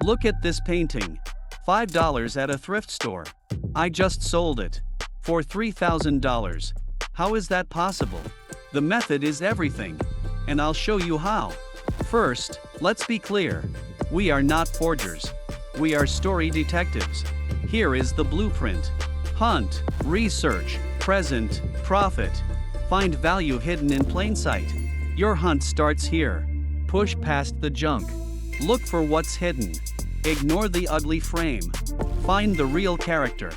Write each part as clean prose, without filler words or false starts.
Look at this painting. $5 at a thrift store. I just sold it. For $3,000. How is that possible? The method is everything. And I'll show you how. First, let's be clear. We are not forgers. We are story detectives. Here is the blueprint. Hunt, research, present, profit. Find value hidden in plain sight. Your hunt starts here. Push past the junk. Look for what's hidden. Ignore the ugly frame. Find the real character.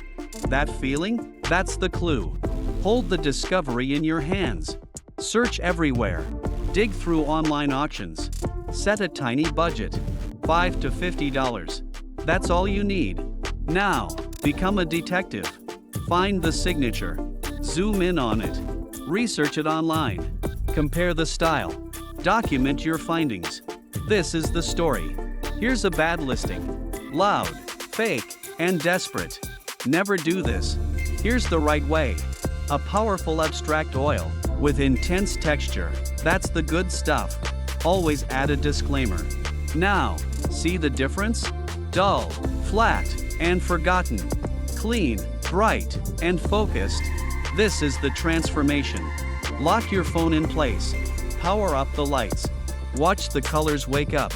That feeling? That's the clue. Hold the discovery in your hands. Search everywhere. Dig through online auctions. Set a tiny budget. $5 to $50. That's all you need. Now, become a detective. Find the signature. Zoom in on it. Research it online. Compare the style. Document your findings. This is the story. Here's a bad listing. Loud, fake, and desperate. Never do this. Here's the right way. A powerful abstract oil with intense texture. That's the good stuff. Always add a disclaimer. Now, see the difference? Dull, flat, and forgotten. Clean, bright, and focused. This is the transformation. Lock your phone in place. Power up the lights. Watch the colors wake up.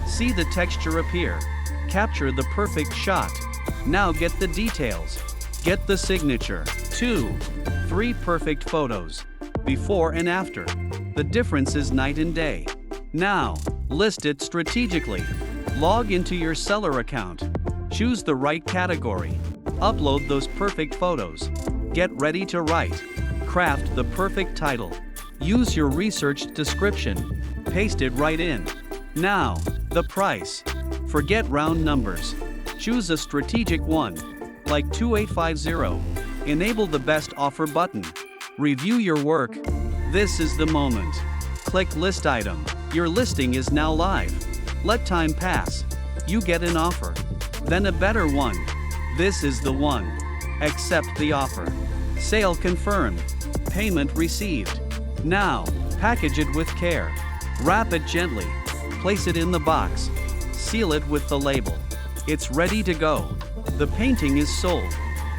See the texture appear. Capture the perfect shot. Now get the details. Get the signature. 2, 3 perfect photos. Before and after. The difference is night and day. Now, list it strategically. Log into your seller account. Choose the right category. Upload those perfect photos. Get ready to write. Craft the perfect title. Use your research description. Paste it right in. Now, the price. Forget round numbers. Choose a strategic one, like 2850. Enable the best offer button. Review your work. This is the moment. Click list item. Your listing is now live. Let time pass. You get an offer. Then a better one. This is the one. Accept the offer. Sale confirmed. Payment received. Now, package it with care. Wrap it gently. Place it in the box. Seal it with the label. It's ready to go. The painting is sold.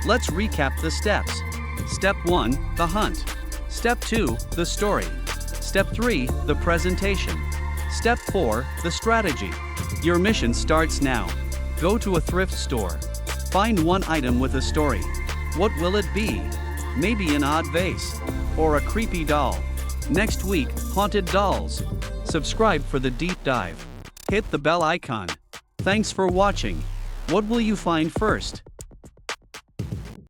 Let's recap the steps. Step 1, the hunt. Step 2, the story. Step 3, the presentation. Step 4, the strategy. Your mission starts now. Go to a thrift store. Find one item with a story. What will it be? Maybe an odd vase. Or a creepy doll. Next week, haunted dolls. Subscribe for the deep dive. Hit the bell icon. Thanks for watching. What will you find first?